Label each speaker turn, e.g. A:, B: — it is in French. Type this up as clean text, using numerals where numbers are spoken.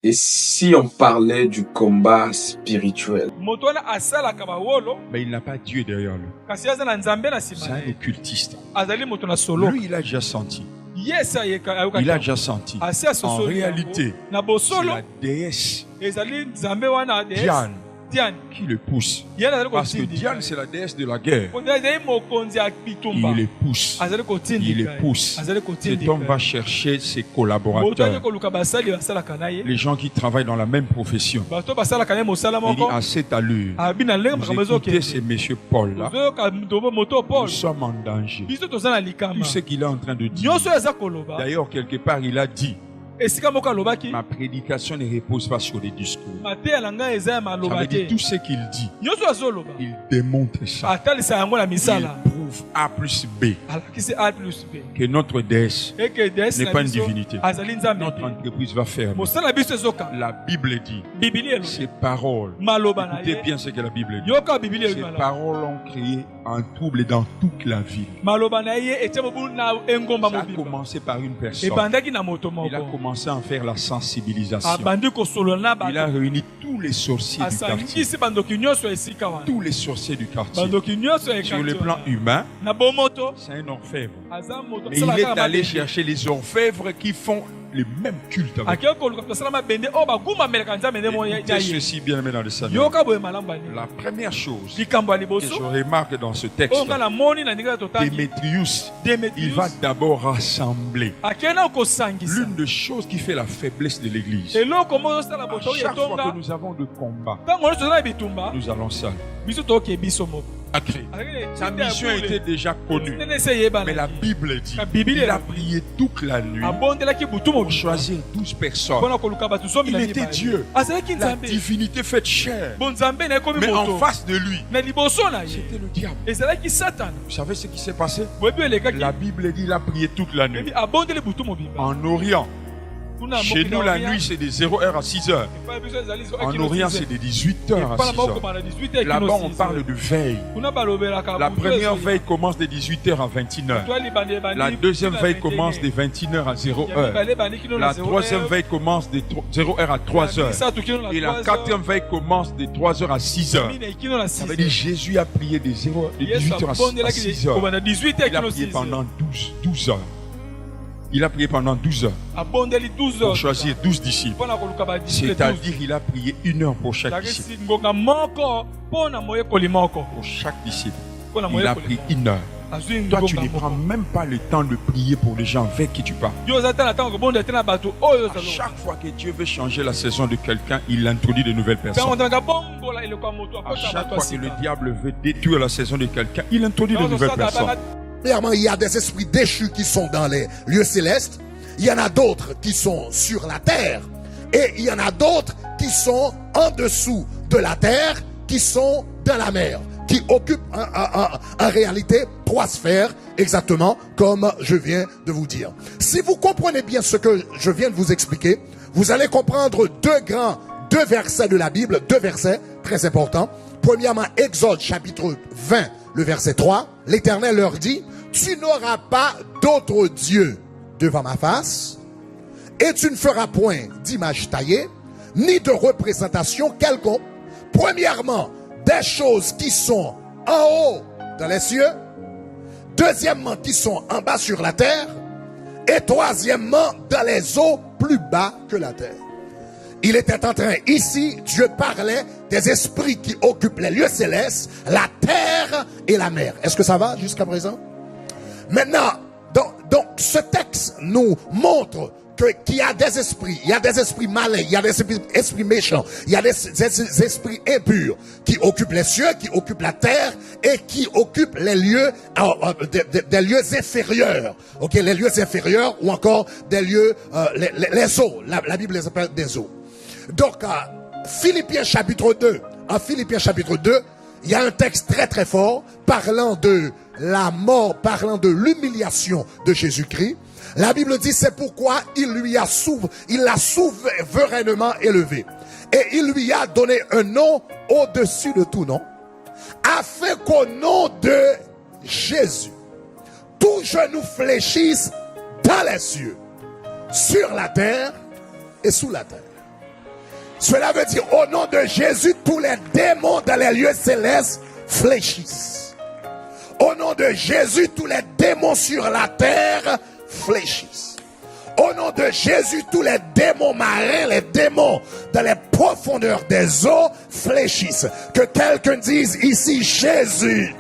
A: Et si on parlait du combat spirituel?
B: Mais il n'a pas Dieu derrière lui. C'est un occultiste. Lui, il a déjà senti. Il a déjà senti. En réalité, c'est la déesse Diane qui le pousse. Parce que Diane, c'est la déesse de la guerre. Il les pousse. Il les pousse. Cet homme va chercher ses collaborateurs. Les gens qui travaillent dans la même profession. Il dit à cette allure, vous écoutez ces messieurs Paul là, nous sommes en danger. Tout ce qu'il est en train de dire. D'ailleurs, quelque part, il a dit, ma prédication ne repose pas sur les discours. Ça veut dire tout ce qu'il dit, il démontre ça. Il prouve A plus B que notre déesse n'est pas une divinité. Notre entreprise va fermer. La Bible dit, ces paroles, écoutez bien ce que la Bible dit, ces paroles ont créé un trouble dans toute la ville. Ça a commencé par une personne. Il a commencé à faire la sensibilisation. Il a réuni tous les sorciers du quartier. Tous les sorciers du quartier. Sur le plan humain, c'est un orfèvre. Mais il est allé chercher les orfèvres qui font le même culte avec lui. Écoutez ceci, bien aimé dans le Seigneur. La première chose que je remarque dans ce texte, Démétrius, il va d'abord rassembler. L'une des choses qui fait la faiblesse de l'Église. À chaque fois que nous avons de combats, nous allons seul. Sa mission était déjà connue. Mais la Bible dit qu'il a prié toute la nuit pour choisir 12 personnes. Il était Dieu. La divinité faite chair. Mais en face de lui, c'était le diable. Vous savez ce qui s'est passé? La Bible dit qu'il a prié toute la nuit. En Orient, chez nous, la nuit, c'est de 0h à 6h. En Orient, c'est de 18h à 6h. Là-bas, on parle de veille. La première veille commence de 18h à 21h. La deuxième veille commence de 21h à 0h. La troisième veille commence de 0h à 3h. Et la quatrième veille commence de 3h à 6h. Ça veut dire que Jésus a prié de 18h à 6h. Il a prié pendant 12 heures. Il a prié pendant 12 heures pour choisir 12 disciples. C'est-à-dire qu'il a prié 1 heure pour chaque disciple. Pour chaque disciple, il a pris 1 heure. Toi, tu ne prends même pas le temps de prier pour les gens avec qui tu parles. À chaque fois que Dieu veut changer la saison de quelqu'un, il introduit de nouvelles personnes. À chaque fois que le diable veut détruire la saison de quelqu'un, il introduit de nouvelles personnes.
C: Premièrement, il y a des esprits déchus qui sont dans les lieux célestes. Il y en a d'autres qui sont sur la terre. Et il y en a d'autres qui sont en dessous de la terre, qui sont dans la mer, qui occupent en réalité 3 sphères, exactement comme je viens de vous dire. Si vous comprenez bien ce que je viens de vous expliquer, vous allez comprendre 2 versets de la Bible, 2 versets très importants. Premièrement, Exode chapitre 20, le verset 3. L'Éternel leur dit, tu n'auras pas d'autre Dieu devant ma face, et tu ne feras point d'image taillée, ni de représentation quelconque. Premièrement, des choses qui sont en haut dans les cieux. Deuxièmement, qui sont en bas sur la terre. Et troisièmement, dans les eaux plus bas que la terre. Il était en train, ici, Dieu parlait des esprits qui occupent les lieux célestes, la terre et la mer. Est-ce que ça va jusqu'à présent? Maintenant, donc ce texte nous montre qu'il y a des esprits, il y a des esprits malins, il y a des esprits méchants, il y a des esprits impurs qui occupent les cieux, qui occupent la terre et qui occupent les lieux, des lieux inférieurs. Ok, les lieux inférieurs ou encore des lieux, les eaux. La Bible les appelle des eaux. Donc, Philippiens chapitre 2, en Philippiens chapitre 2, il y a un texte très très fort parlant de la mort, parlant de l'humiliation de Jésus-Christ. La Bible dit, c'est pourquoi il l'a souverainement élevé. Et il lui a donné un nom au-dessus de tout nom, afin qu'au nom de Jésus, tout genou fléchisse dans les cieux, sur la terre et sous la terre. Cela veut dire, au nom de Jésus, tous les démons dans les lieux célestes fléchissent. Au nom de Jésus, tous les démons sur la terre fléchissent. Au nom de Jésus, tous les démons marins, les démons dans les profondeurs des eaux fléchissent. Que quelqu'un dise ici, Jésus